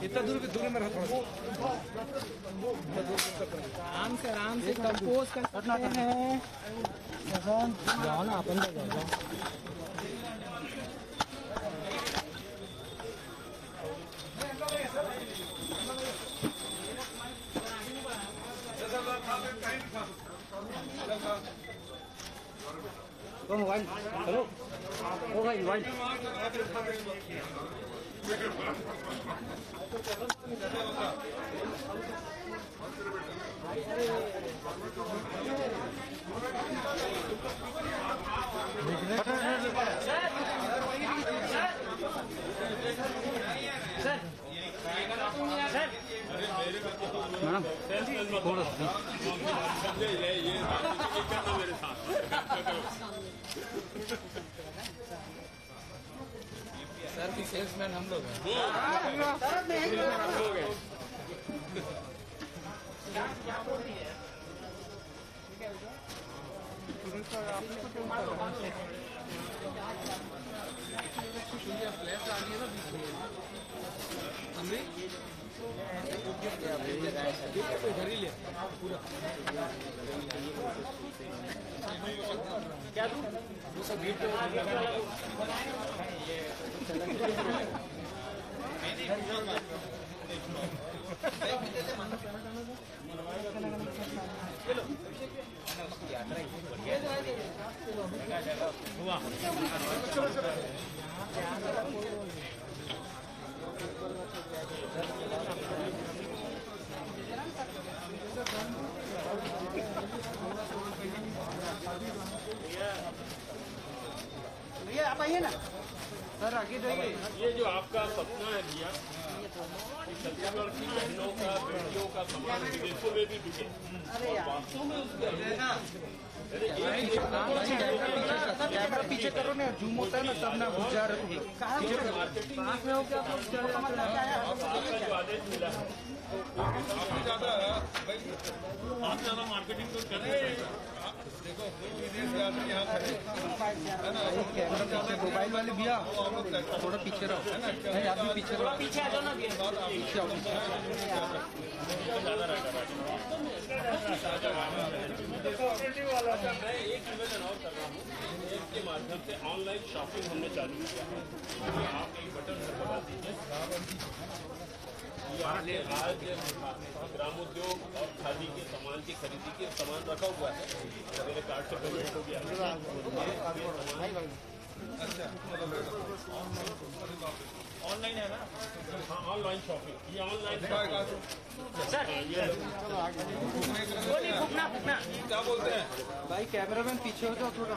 इतना दूर में रखो। आराम से कंपोज करते हैं। जाओ ना अपन जाओ। तो मोबाइल हेलो ओ भाई मोबाइल मैडम थोड़ा सर की सेल्समैन हम लोग हैं। क्या वो सब भैया आप आइए ना सर, आगे जाइए। ये जो आपका सपना है भैया, छत्तीसगढ़ की बहनों का बेटियों का सामान विदेशों में भी बिके। अरे कैमरा पीछे करो ना, जूम होता है ना तब ना घुस जा रहे हो। पास में हो क्या आपका जो आदेश मिला है आप ज्यादा मार्केटिंग तो कर रहे हैं। देखो यहाँ खड़े है ना, कैमरा मोबाइल वाले भैया थोड़ा पीछे रहो, नहीं आप भी पीछे रहो, पीछे आ जाओ ना भैया, पीछे आओ। मैं एक निवेदन और कर रहा हूँ, इसके माध्यम से ऑनलाइन शॉपिंग हमने चालू किया है। आप एक बटन से दबा दीजिए, आज ग्रामोद्योग और खादी के सामान की खरीदी के सामान रखा हुआ है, मेरे कार्ड से पेमेंट हो गया। ऑनलाइन है ना? हाँ, ऑनलाइन शॉपिंग, ये ऑनलाइन सर क्या बोलते हैं भाई कैमरा मैन पीछे हो जाओ थोड़ा।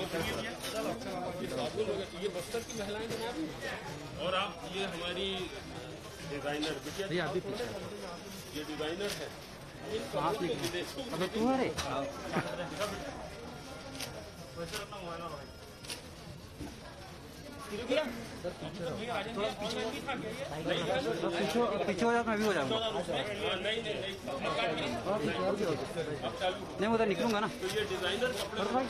ये बस्तर की महिलाएं बनाती हैं। और आप ये हमारी डिजाइनर भैया अभी पीछे ये डिजाइनर है। आप अब तू अरे पीछे हो जाओ, मैं भी हो जाऊंगा। नहीं उधर निकलूंगा ना। तो ये डिजाइनर कपड़े भाई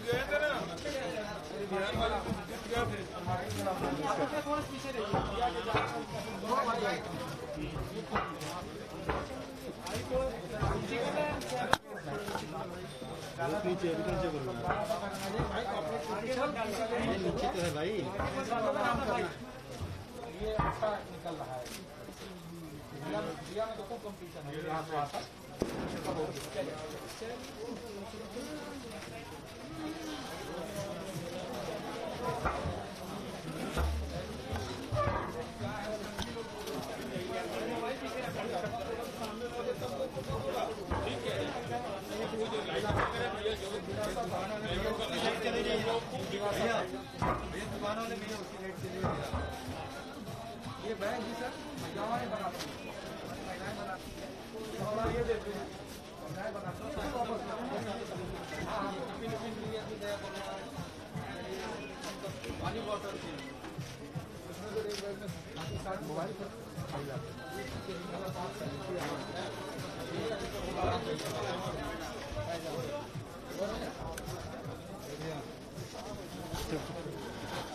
गए थे ना बिहार वाले गया थे। नीचे नीचे तो है भाई। ये अच्छा निकल रहा है। इंडिया में देखो कंपटीशन है। ये बैग जी सर महिलाएं बनाते हैं। ये देखते हैं महिलाएं बनाते हैं। पानी बॉटल मोबाइल पर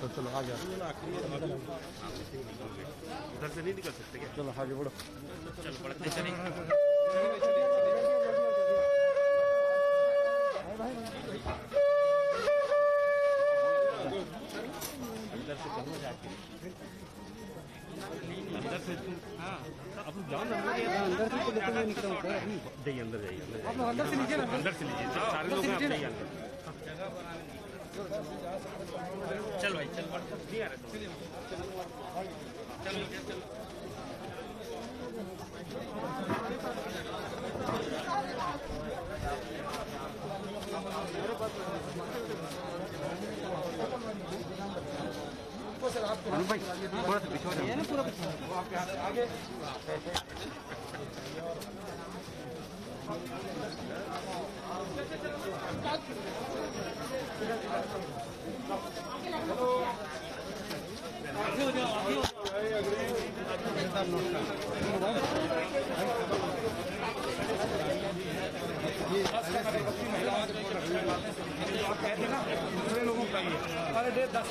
तो चलो आ जाओ। उधर से नहीं निकल सकते क्या? चलो आगे बढ़ो। चलो बढ़ते चलें। अंदर से कहाँ जाके अंदर से तुम हाँ अब जाओ ना अंदर से तो लेते हुए निकल रहे हैं अभी। जाइए अंदर जाइए आप लोग अंदर से लीजिए ना। अंदर से लीजिए सारे लोग आप जाइए अंदर। चल भाई चल नहीं आ रहा चल भाई थोड़ा सा पीछे हो जाओ ना। पूरा वो आपके हाथ आगे दूसरे लोगों का ही अरे 10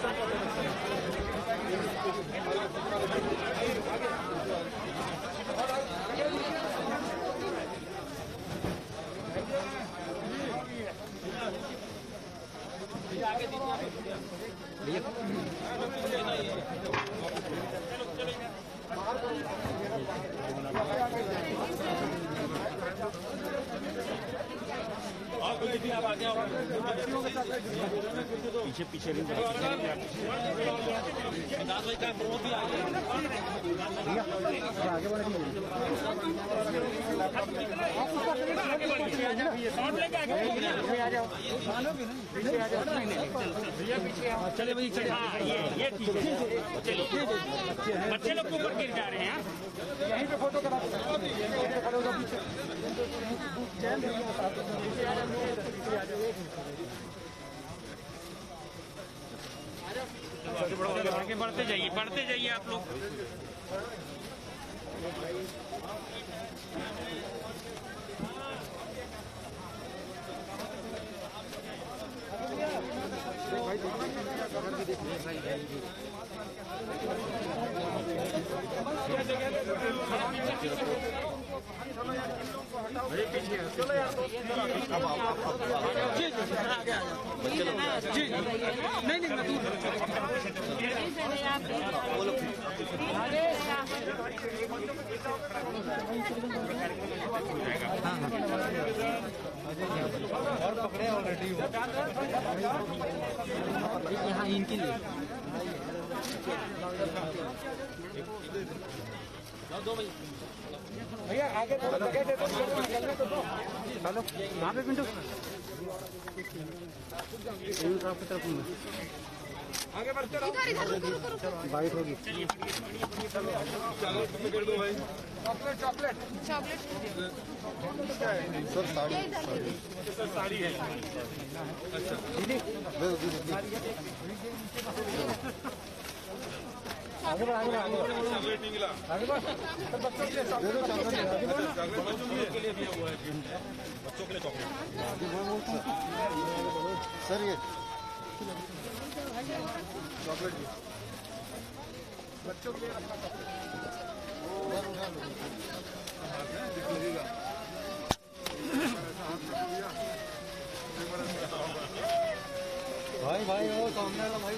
पीछे पीछे नहीं आगे बढ़ चले भाई चले। ये चलिए बच्चे लोग ऊपर गिर जा रहे हैं। यहीं पे फोटो करा आगे बढ़ते जाइए आप लोग। जी नहीं मैं दूर और पकड़े ऑलरेडी यहाँ इनके लिए भैया आगे थोड़ा जगह दे दो, निकलने तो दो। हेलो, यहाँ पे पिंटू आपकी तरफ आगे बढ़ते रहो। बाइट होगी। Chocolate chocolate chocolate sir sari है। अच्छा दीदी आगे बढ़ आगे बढ़ चॉकलेट निकला आगे बढ़ सर बच्चों के लिए चॉकलेट के लिए दिया हुआ है बच्चों के लिए चॉकलेट सर ये चॉकलेट बच्चों के लिए रखना भाई भाई वो सामने वाला भाई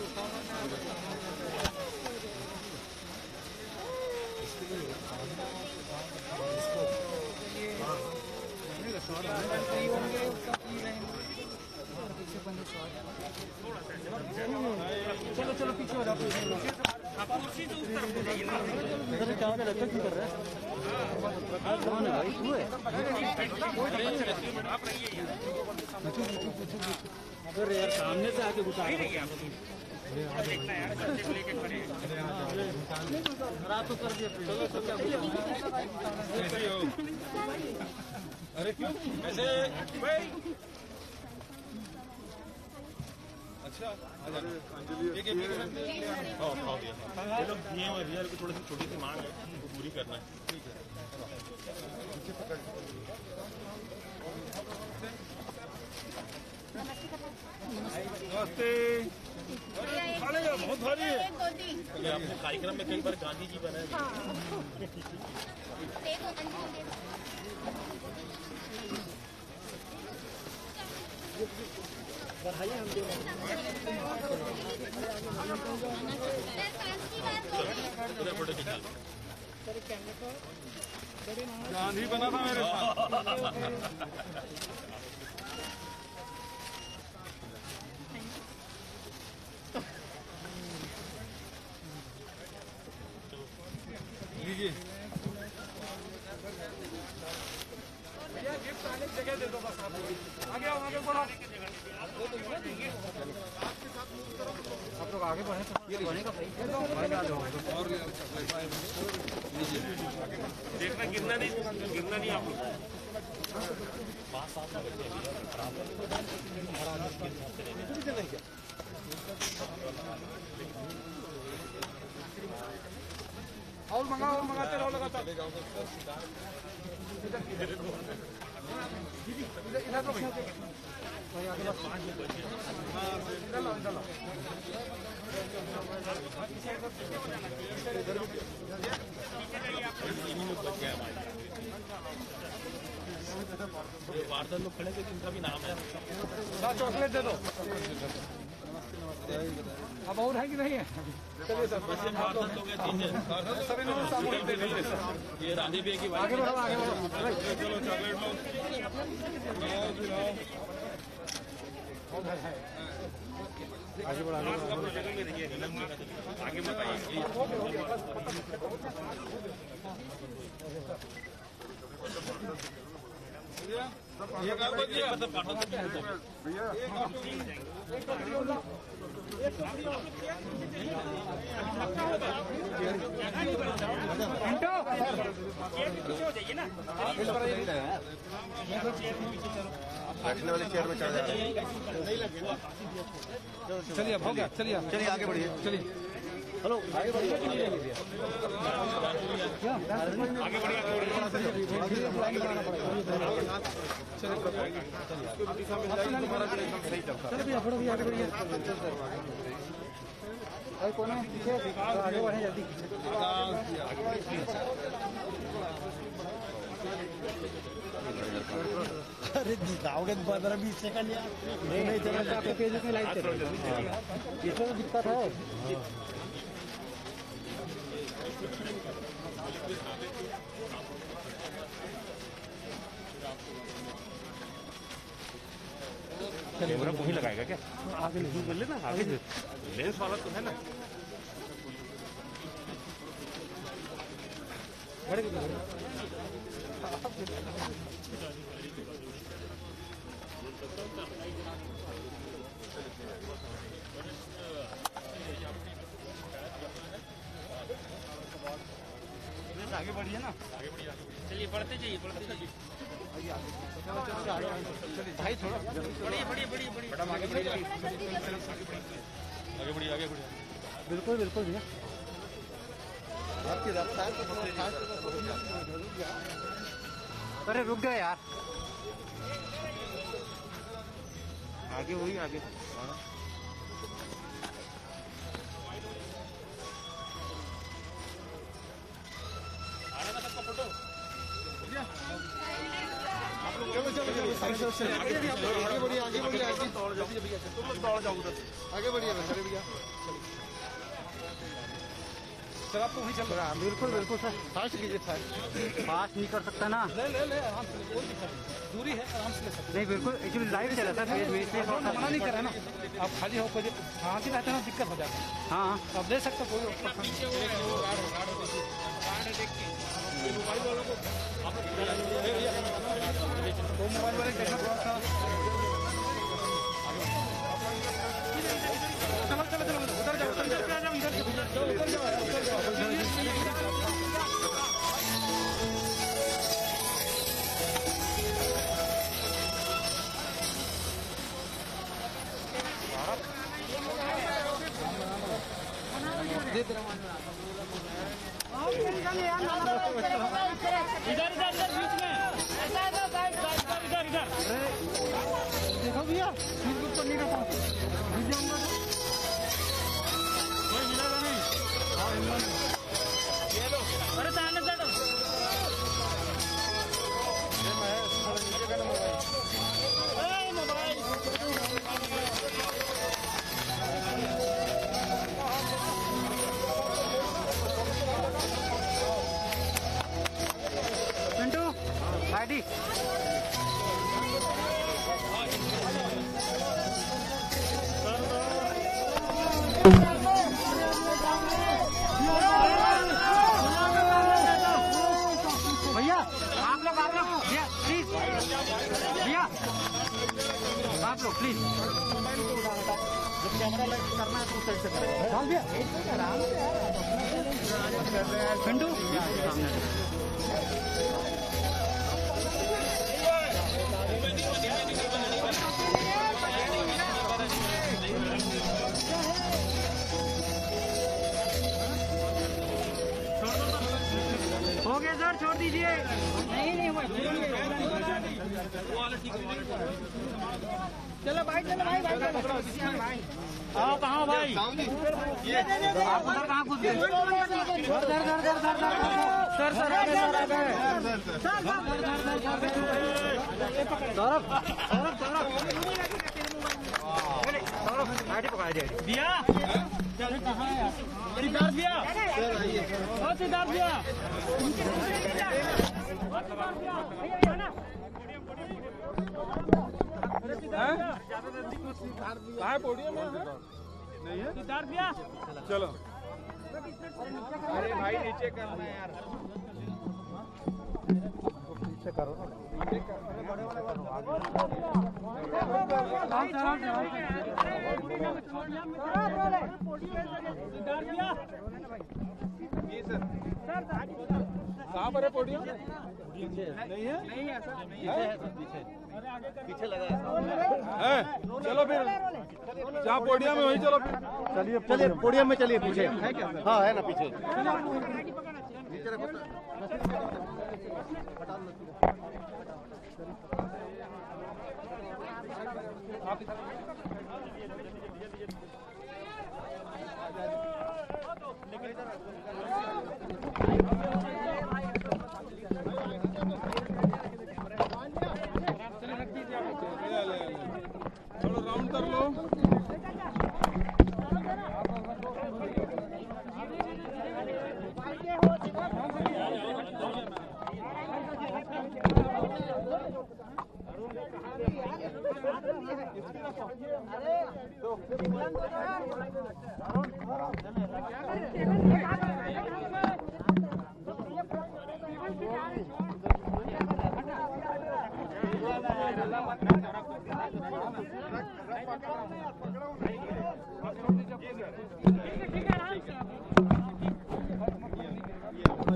चलो चलो पीछे हो जाओ। क्या कर रहे हैं? कौन है भाई? तू है? अरे यार सामने से आके घुसा रात तो कर दिया। अरे क्यों ऐसे भाई? अच्छा अंजलि ये लोग दिए हुए रियल की थोड़ी सी छोटी सी मांग है वो पूरी करना है। ठीक है नमस्ते। बहुत भारी है। आपने कार्यक्रम में कई बार गांधी जी बनाए। बढ़ाइए हम फोटो खिंचा गांधी बना था मेरे साथ। लीजिए भैया गिफ्ट आने की जगह दे दो बस आप आगे आओ आगे बढ़ो। आप लोग आगे बढ़े तो ये बनेगा भाई और देखना गिरना नहीं आप लोग और मंगाते रहो लगातार। इधर तो भाई आगे बस इधर लो वार्ता लोग खड़े थे इनका भी नाम है। चॉकलेट दे दो। अब और है कि नहीं है? चलिए सर सभी लोग सामूहिक दे दीजिए सर। ये राधे भी की आगे बढ़ो आगे बढ़ो। चलो चॉकलेट लो आगे बढ़ो आगे बताइए। भैया बैठने वाले चेयर में चढ़ जाए। चलिए हो गया चलिए चलिए आगे बढ़िए चलिए। हेलो आगे बढ़िए आगे बढ़िए भाई कौन है पीछे आगे बढ़े जल्दी। अरे दिखाओगे 15-20 सेकंड यार नहीं चला आपके पेज में लाइव चल रहा है। इसमें तो दिक्कत है। कैमरा वही लगाएगा क्या? आगे नहीं बोल लेना आगे लेंस वाला तो है ना। आगे बढ़िए ना, चलिए बढ़ते जाइए भाई थोड़ा बढ़िए आगे बढ़िए बिल्कुल भैया आपकी रफ्तार अरे रुक गया यार आगे वही आगे आगे बढ़िए भैया सर आप तो वहीं चल रहा है बिल्कुल सर फास्ट कीजिए सर फास्ट नहीं कर सकता ना ले आराम से कोई दूरी है आराम से ले सकते नहीं बिल्कुल एक्चुअली लाइव चला था मना नहीं कर रहा ना आप खाली हो कोई आगे रहते ना दिक्कत हो जाती है हाँ आप दे सकते कोई मोबाइल वालों को मोबाइल वाले चलो उधर जाओ इधर बीच में इधर देखो भैया तो नहीं रहता कोई मिलेगा नहीं ये लो अरे सामने चलो मोबाइल पिंटू आईडी भैया आप लोग भैया प्लीज भैया आप लोग प्लीज जब कैमरा लाइट करना है तो सही से करें पिंटू हो गया सर छोड़ दीजिए नहीं हुआ चलो भाई आओ कहाँ भाई आप उधर कहाँ घुस गए सौरभ पकड़ा दिया दिया कहाँ है सिद्धार्थ भैया सिद्धार्थ भैया कहाँ पोडियम में नहीं है सिद्धार्थ भैया चलो अरे भाई नीचे करना है यार पीछे करो कहाँ पर है पोडियम नहीं है पीछे लगा है चलो फिर जहाँ पोडियम है वहीं चलो चलिए पोडियम में चलिए पीछे हाँ है ना पीछे थोड़ा राउंड कर लो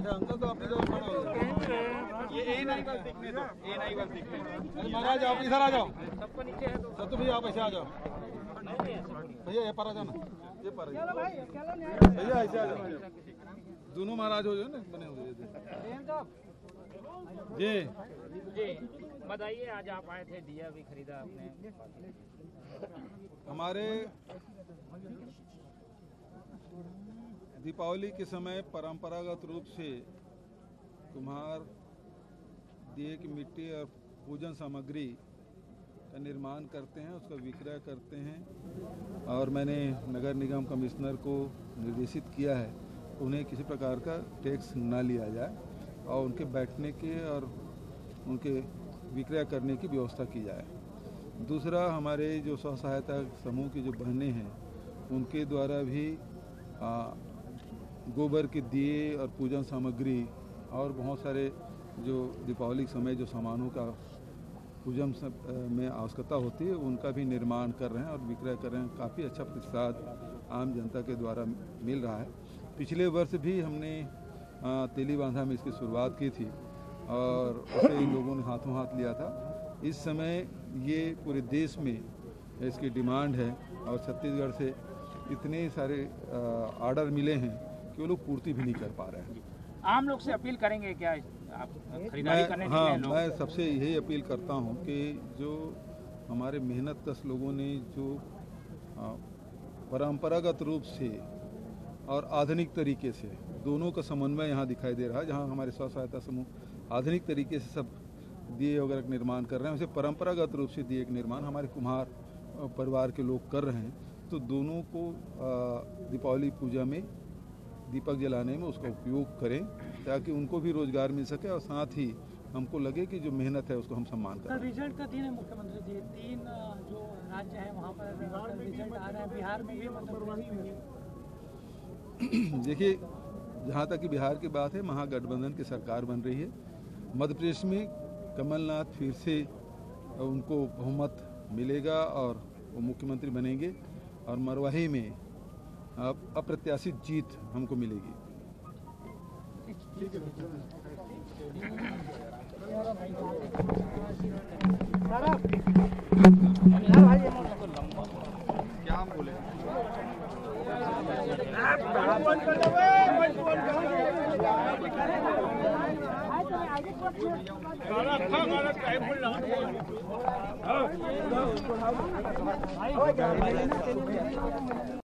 अंकल तो अपनी तरफ खड़ा हो जाओ। ये नहीं बस दिखने दो, ये नहीं बस दिखने दो। महाराज आप इधर आ जाओ, सबको नीचे है तो भैया आप ऐसे आ जाओ। भैया ये पर आ जाओ ना, ये पर भैया ऐसे आ जाओ। दोनों महाराज हो जाओ ना, बने हुए जी जी। बताइए, आज आप आए थे, दिया भी खरीदा आपने। हमारे दीपावली के समय परंपरागत रूप से कुम्हार दिए की मिट्टी और पूजन सामग्री का निर्माण करते हैं, उसका विक्रय करते हैं। और मैंने नगर निगम कमिश्नर को निर्देशित किया है उन्हें किसी प्रकार का टैक्स न लिया जाए और उनके बैठने के और उनके विक्रय करने की व्यवस्था की जाए। दूसरा, हमारे जो स्व सहायता समूह की जो बहनें हैं उनके द्वारा भी गोबर के दिए और पूजन सामग्री और बहुत सारे जो दीपावली के समय जो सामानों का पूजन में आवश्यकता होती है उनका भी निर्माण कर रहे हैं और विक्रय कर रहे हैं। काफ़ी अच्छा प्रतिसाद आम जनता के द्वारा मिल रहा है। पिछले वर्ष भी हमने तेलीबांधा में इसकी शुरुआत की थी और उसे इन लोगों ने हाथों हाथ लिया था। इस समय ये पूरे देश में इसकी डिमांड है और छत्तीसगढ़ से इतने सारे ऑर्डर मिले हैं कि वो लोग पूर्ति भी नहीं कर पा रहे हैं। आम लोग से अपील करेंगे क्या आप खरीदारी करने के लिए? लोग मैं सबसे यही अपील करता हूं कि जो हमारे मेहनत कश लोगों ने जो परंपरागत रूप से और आधुनिक तरीके से दोनों का समन्वय यहाँ दिखाई दे रहा है। जहाँ हमारे स्व सहायता समूह आधुनिक तरीके से सब दिए वगैरह का निर्माण कर रहे हैं, वैसे परंपरागत रूप से दिए का निर्माण हमारे कुम्हार परिवार के लोग कर रहे हैं। तो दोनों को दीपावली पूजा में दीपक जलाने में उसका उपयोग करें ताकि उनको भी रोजगार मिल सके और साथ ही हमको लगे कि जो मेहनत है उसको हम सम्मान करें। रिजल्ट का दिन है मुख्यमंत्री जी, 3 जो राज्य है वहाँ पर रिजल्ट आ रहा है, बिहार में भी देखिए, जहाँ तक कि बिहार की बात है, महागठबंधन की सरकार बन रही है। मध्य प्रदेश में कमलनाथ फिर से उनको बहुमत मिलेगा और वो मुख्यमंत्री बनेंगे और मरवाही में अप्रत्याशित जीत हमको मिलेगी। क्या हम बोले?